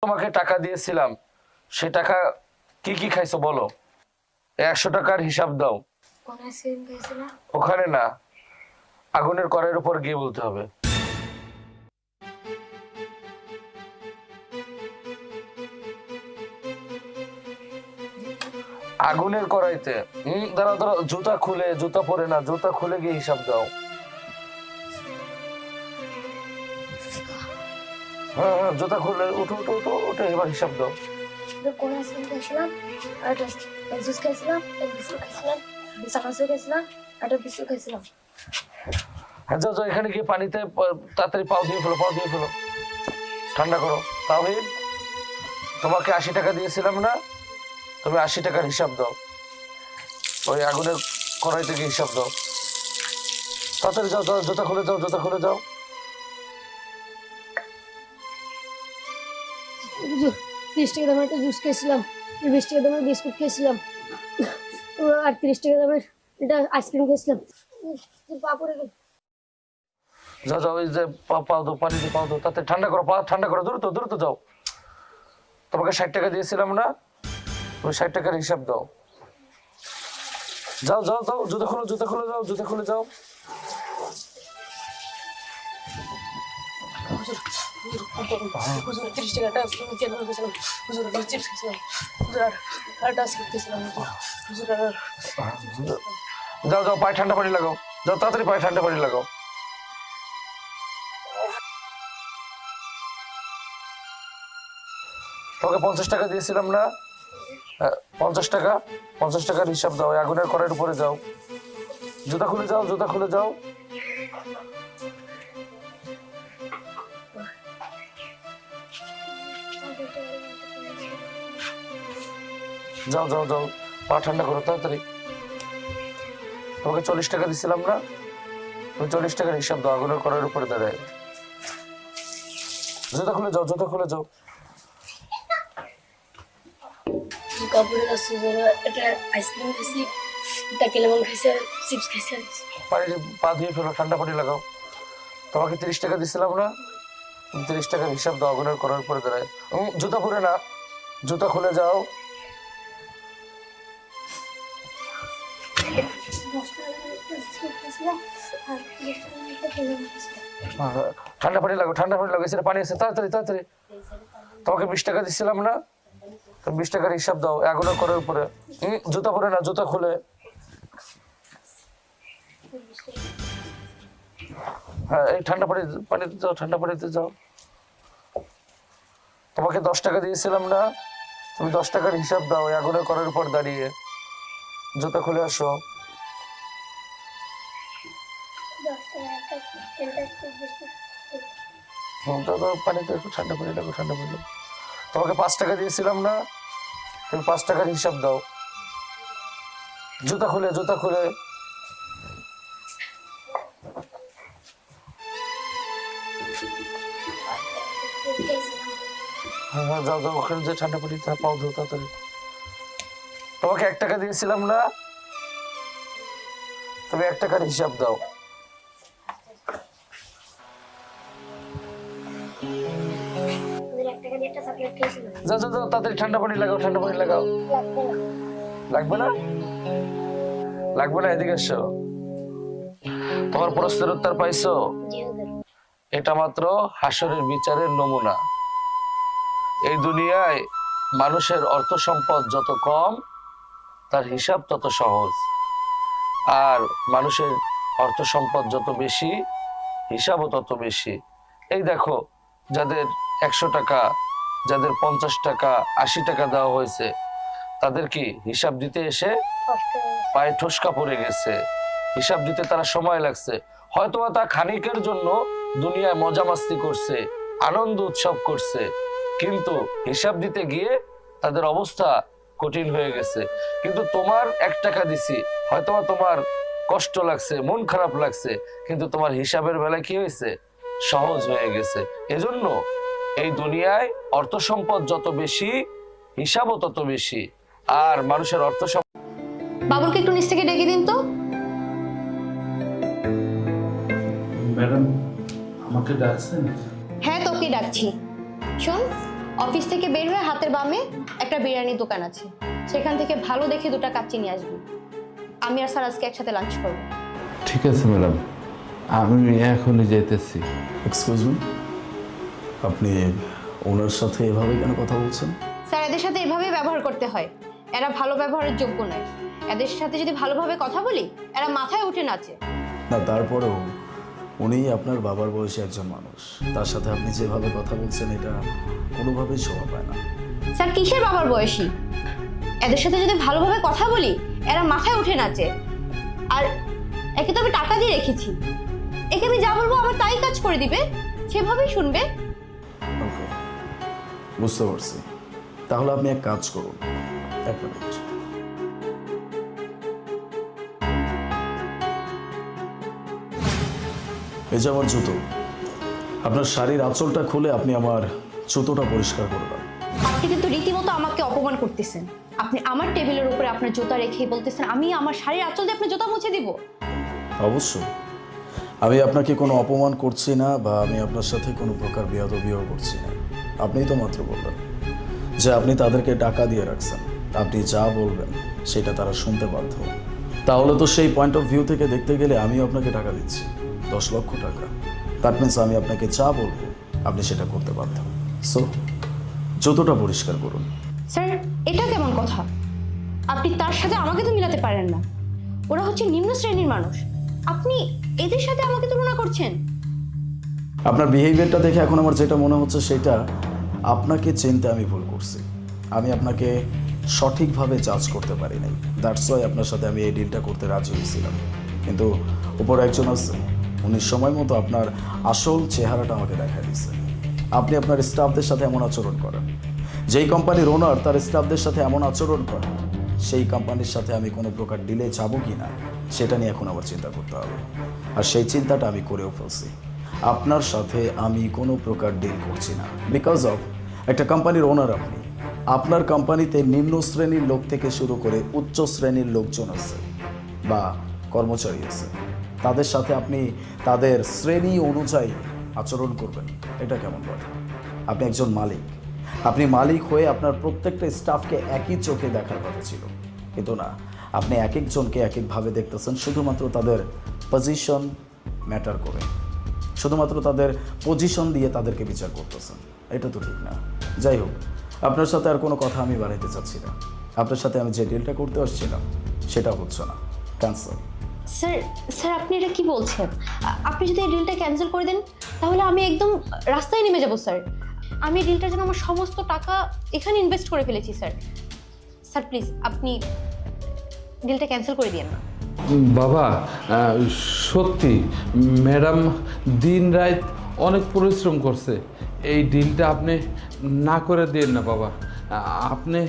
তোমাকে টাকা দিয়েছিলাম, সে টাকা কি কি খাইছো বলো? 100 টাকার হিসাব দাও। ওখানে না, আগুনের কড়াইয়ের উপর গিয়ে বলতে হবে। আগুনের কড়াইতে। দাঁড়াও দাঁড়াও, জুতা খুলে, জুতা পরে না, জুতা খুলে গিয়ে হিসাব দাও। হ্যাঁ হ্যাঁ, জুতা খুলে উঠো উঠো উঠো উঠে এবার হিসাব দাও। হ্যাঁ যাও যাও, এখানে গিয়ে পানিতে তাড়াতাড়ি পাও দিয়ে ফেলো, পাও দিয়ে ফেলো, ঠান্ডা করো। তাওহীদ, তোমাকে 80 টাকা দিয়েছিলাম না, তুমি 80 টাকার হিসাব দাও। ওই আগুনের কড়াই থেকে হিসাব দাও। তাড়াতাড়ি যাও, যাও, জুতা খুলে যাও, জুতা খুলে যাও। 30 টাকা দামের একটা জুস খেয়েছিলাম, 20 টাকা দামের বিস্কুট খেয়েছিলাম, আর 30 টাকা দামের এটা আইসক্রিম খেয়েছিলাম। যাও যাও, ওই যে পাও দাও, পানি দিয়ে পাও দাও, তাতে ঠান্ডা করো, পা ঠান্ডা করো, দ্রুত দ্রুত যাও। তোমাকে 60 টাকা দিয়েছিলাম না, তুমি 60 টাকার হিসাব দাও। যাও যাও যাও, জুতা খুলে, জুতা খুলে যাও, জুতা খুলে যাও। যাও যাও, পায়ে ঠান্ডা পানি লাগাও, যাও তাড়াতাড়ি পায়ে ঠান্ডা পানি লাগাও। তোমাকে 50 টাকা দিয়েছিলাম না, 50 টাকা, 50 টাকার হিসাব দাও। আগুনের কড়াইয়ের উপরে যাও, জুতা খুলে যাও, জুতা খুলে যাও। যাও যাও যাও, পা ঠান্ডা করো তাড়াতাড়ি। তোমাকে 40 টাকা দিছিলাম না, তুমি 40 টাকার হিসাব দাও। আগুনের কড়াইয়ের উপরে দাঁড়ায়, জুতা খুলে যাও, জুতা খুলে যাও। কাপড়ের কাছে এটা আইসক্রিম খাইছি, এটা কেলেমন খাইছে, চিপস খাইছে। পানি পা ধুয়ে ফেলো, ঠান্ডা পানি লাগাও। তোমাকে 30 টাকা দিছিলাম না, তুমি 30 টাকার হিসাব দাও। আগুনের কড়াইয়ের উপরে দাঁড়ায়। জুতা পরে না, জুতা খুলে যাও। ঠান্ডা পানি লাগো, ঠান্ডা পানি লাগো, এসে পানি আছে, তাড়াতাড়ি তাড়াতাড়ি। তোমাকে 20 টাকা দিচ্ছিলাম না, তুমি 20 টাকার হিসাব দাও। আগুনের কড়াইয়ের উপরে। জুতা পরে না, জুতা খুলে। হ্যাঁ, এই ঠান্ডা পানিতে যাও, ঠান্ডা পানিতে যাও। তোমাকে 10 টাকা দিয়েছিলাম না, তুমি 10 টাকার হিসাব দাও। আগুনের কড়াইয়ের উপর দাঁড়িয়ে, জুতা খুলে আসো। পানিতে একটু ঠান্ডা পানি লাগো, ঠান্ডা পানি লাগো। তোমাকে 5 টাকা দিয়েছিলাম না, তুমি 5 টাকার হিসাব দাও। জুতা খুলে, জুতা খুলে। হ্যাঁ হ্যাঁ, যাও যাও, ওখানে যে ঠান্ডা পানি পাও দাও তাড়াতাড়ি। তোমাকে 1 টাকা দিয়েছিলাম না, তুমি 1 টাকার হিসাব দাও। যাও যাও যাও, তাড়াতাড়ি ঠান্ডা পানি লাগাও, ঠান্ডা পানি লাগাও। লাগবে না, লাগবে না, এদিকে এসো। তোমার প্রশ্নের উত্তর পাইছো? এটা মাত্র হাসরের বিচারের নমুনা। এই দুনিয়ায় মানুষের অর্থ সম্পদ যত কম, তার হিসাব তত সহজ। আর মানুষের অর্থ সম্পদ যত বেশি, হিসাবও তত বেশি। এই দেখো, যাদের 100 টাকা, যাদের 50 টাকা, 80 টাকা দেওয়া হয়েছে, তাদের কি হিসাব দিতে এসে পায়ে ঠোসকা পড়ে গেছে। হিসাব দিতে তারা সময় লাগছে। হয়তো তা খানিকের জন্য দুনিয়ায় মজা মাস্তি করছে, আনন্দ উৎসব করছে, কিন্তু হিসাব দিতে গিয়ে তাদের অবস্থা কঠিন হয়ে গেছে। কিন্তু তোমার 1 টাকা দিছি, হয়তো তোমার কষ্ট লাগছে, মন খারাপ লাগছে, কিন্তু তোমার হিসাবের বেলায় কি হয়েছে? সহজ হয়ে গেছে। এজন্য এই দুনিয়ায় অর্থ সম্পদ যত বেশি, হিসাবও তত বেশি। আর মানুষের অর্থ সম্পদ। বাবুলকে একটু নিচ থেকে ডেকে দিন তো। ম্যাডাম, আমাকে ডাকছেন? হ্যাঁ, তোকে ডাকছি। শোন, অফিস থেকে বের হয়ে হাতের বামে একটা বিরিয়ানির দোকান আছে, সেখান থেকে ভালো দেখে 2টা কাচ্চি নিয়ে আসবি। আমি আর স্যার আজকে একসাথে লাঞ্চ করবো। ঠিক আছে ম্যাডাম, আমি এখনই যাইতেছি। এক্সকিউজ মি, আপনি ওনার সাথে এভাবে কেন কথা বলছেন? স্যার, এদের সাথে এভাবেই ব্যবহার করতে হয়, এরা ভালো ব্যবহারের যোগ্য নয়। এদের সাথে যদি ভালোভাবে কথা বলি এরা মাথায় উঠে নাচে। না, তারপরেও উনি আপনার বাবার বয়সী একজন মানুষ, তার সাথে আপনি যেভাবে কথা বলছেন এটা কোনোভাবেই শোভা পায় না। স্যার, কিসের বাবার বয়সী? এদের সাথে যদি ভালোভাবে কথা বলি এরা মাথায় উঠে নাচে। আর একে তো আমি টাকা দিয়ে রেখেছি, একে আমি যা বলবো আমার তাই কাজ করে দিবে, সেভাবেই শুনবে। ওকে, বুঝতে পারছি। তাহলে আপনি এক কাজ করুন, এক মিনিট। এই যে আমার জুতো, আপনার শাড়ির আঁচলটা খুলে আপনি আমার জুতোটা পরিষ্কার করে দেন। আপনি কিন্তু রীতিমতো আমাকে অপমান করতেছেন। আপনি আমার টেবিলের উপরে আপনার জুতা রেখে বলতেছেন আমি আমার শাড়ির আঁচল দিয়ে আপনার জুতা মুছে দিব। অবশ্যই আমি আপনাকে কোনো অপমান করছি না, বা আমি আপনার সাথে কোনো প্রকার বেয়াদবিও করছি না। আপনিই তো মাত্র বললেন যে আপনি তাদেরকে টাকা দিয়ে রাখছেন, আপনি যা বলবেন সেটা তারা শুনতে বাধ্য। তাহলে তো সেই পয়েন্ট অফ ভিউ থেকে দেখতে গেলে আমিও আপনাকে টাকা দিচ্ছি, 10 লক্ষ টাকা। দ্যাট মিনস আমি আপনাকে যা বলবো আপনি সেটা করতে বাধ্য। সো জুতোটা পরিষ্কার করুন। স্যার, এটা কেমন কথা? আপনি তার সাথে আমাকে তো মিলাতে পারেন না। ওরা হচ্ছে নিম্ন শ্রেণীর মানুষ, আপনি এদের সাথে আমাকে তুলনা করছেন। আপনার বিহেভিয়ারটা দেখে এখন আমার যেটা মনে হচ্ছে সেটা আপনাকে চিনতে আমি ভুল করছি। আমি আপনাকে সঠিকভাবে জাজ করতে পারি নাই, দ্যাটস ওয়াই আপনার সাথে আমি এই ডিলটা করতে রাজি হয়েছিলাম। কিন্তু উপরে একজন আছে, উনি সময় মতো আপনার আসল চেহারাটা আমাকে দেখা দিয়েছে। আপনি আপনার স্টাফদের সাথে এমন আচরণ করেন, যেই কোম্পানির ওনার তার স্টাফদের সাথে এমন আচরণ করেন, সেই কোম্পানির সাথে আমি কোনো প্রকার ডিলে যাব কি না সেটা নিয়ে এখন আবার চিন্তা করতে হবে। আর সেই চিন্তাটা আমি করেও ফেলছি। আপনার সাথে আমি কোনো প্রকার ডিল করছি না, বিকজ অফ একটা কোম্পানির ওনার আপনি। আপনার কোম্পানিতে নিম্ন শ্রেণীর লোক থেকে শুরু করে উচ্চ শ্রেণীর লোকজন আছে বা কর্মচারী আছে, তাদের সাথে আপনি তাদের শ্রেণী অনুযায়ী আচরণ করবেন, এটা কেমন কথা? আপনি একজন মালিক, আপনি মালিক হয়ে আপনার প্রত্যেকটা স্টাফকে একই চোখে দেখার কথা ছিল, কিন্তু না, আপনি এক একজনকে এক একভাবে দেখতেছেন। শুধুমাত্র তাদের পজিশন ম্যাটার করে, শুধুমাত্র তাদের পজিশন দিয়ে তাদেরকে বিচার করতেছেন। এটা তো ঠিক না। যাই হোক, আপনার সাথে আর কোনো কথা আমি বাড়াইতে চাচ্ছি না। আপনার সাথে আমি যে ডিলটা করতে আসছিলাম সেটা হচ্ছে না, ক্যান্সেল। স্যার, স্যার আপনি এটা কি বলছেন? আপনি যদি এই ডিলটা ক্যান্সেল করে দেন তাহলে আমি একদম রাস্তায় নেমে যাব স্যার। আমি এই ডিলটার জন্য আমার সমস্ত টাকা এখানে ইনভেস্ট করে ফেলেছি স্যার। স্যার প্লিজ আপনি ডিলটা ক্যান্সেল করে দিন না। বাবা, সত্যি ম্যাডাম দিন রাত অনেক পরিশ্রম করছে, এই ডিলটা আপনি না করে দিন না বাবা। আপনি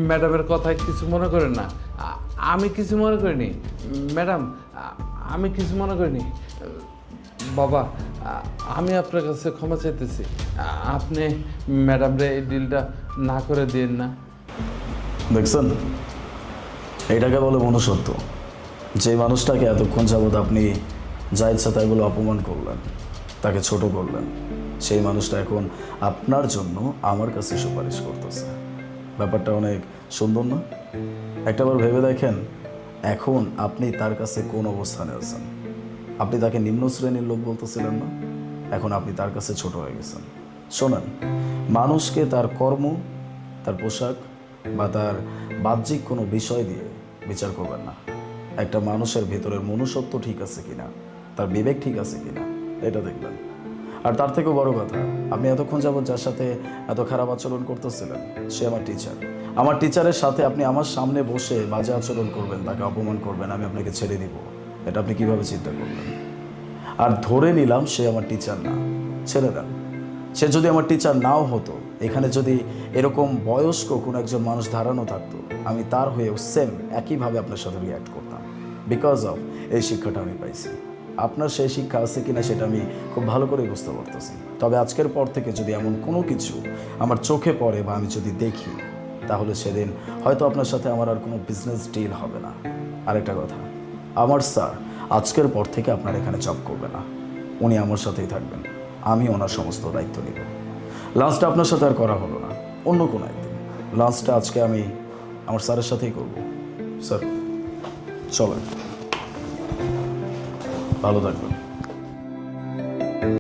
ম্যাডামের কথায় কিছু মনে করেন না। আমি কিছু মনে করিনি ম্যাডাম, আমি কিছু মনে করিনি বাবা। আমি আপনার কাছে ক্ষমা চাইতেছি, আপনি ম্যাডামরে এই ডিলটা না করে দিন না। দেখছেন, এটাকে বলে মনুষ্যত্ব। যে মানুষটাকে এতক্ষণ যাবৎ আপনি যা ইচ্ছা তাই বলে অপমান করলেন, তাকে ছোট করলেন, সেই মানুষটা এখন আপনার জন্য আমার কাছে সুপারিশ করতেছে। ব্যাপারটা অনেক সুন্দর না? একটাবার ভেবে দেখেন, এখন আপনি তার কাছে কোন অবস্থানে আছেন? আপনি তাকে নিম্ন শ্রেণীর লোক বলতেছিলেন না, এখন আপনি তার কাছে ছোট হয়ে গেছেন। শোনেন, মানুষকে তার কর্ম, তার পোশাক বা তার বাহ্যিক কোনো বিষয় দিয়ে বিচার করবেন না। একটা মানুষের ভেতরের মনুষ্যত্ব ঠিক আছে কিনা, তার বিবেক ঠিক আছে কিনা, এটা দেখবেন। আর তার থেকেও বড় কথা, আপনি এতক্ষণ যাবৎ যার সাথে এত খারাপ আচরণ করতেছিলেন সে আমার টিচার। আমার টিচারের সাথে আপনি আমার সামনে বসে বাজে আচরণ করবেন, তাকে অপমান করবেন, আমি আপনাকে ছেড়ে দিব, এটা আপনি কিভাবে চিন্তা করবেন? আর ধরে নিলাম সে আমার টিচার না, ছেড়ে দেন। সে যদি আমার টিচার নাও হতো, এখানে যদি এরকম বয়স্ক কোনো একজন মানুষ দাঁড়ানো থাকতো, আমি তার হয়েও সেম একইভাবে আপনার সাথে রিঅ্যাক্ট করতাম, বিকজ অফ এই শিক্ষাটা আমি পাইছি। আপনার সেই শিক্ষা আছে কিনা সেটা আমি খুব ভালো করে বুঝতে পারতেছি। তবে আজকের পর থেকে যদি এমন কোনো কিছু আমার চোখে পড়ে বা আমি যদি দেখি, তাহলে সেদিন হয়তো আপনার সাথে আমার আর কোনো বিজনেস ডিল হবে না। আরেকটা কথা, আমার স্যার আজকের পর থেকে আপনার এখানে জব করবে না, উনি আমার সাথেই থাকবেন, আমি ওনার সমস্ত দায়িত্ব নিব। লাঞ্চটা আপনার সাথে আর করা হলো না, অন্য কোনো একদিন। লাঞ্চটা আজকে আমি আমার স্যারের সাথেই করব। স্যার চলেন, ভালো থাকবেন।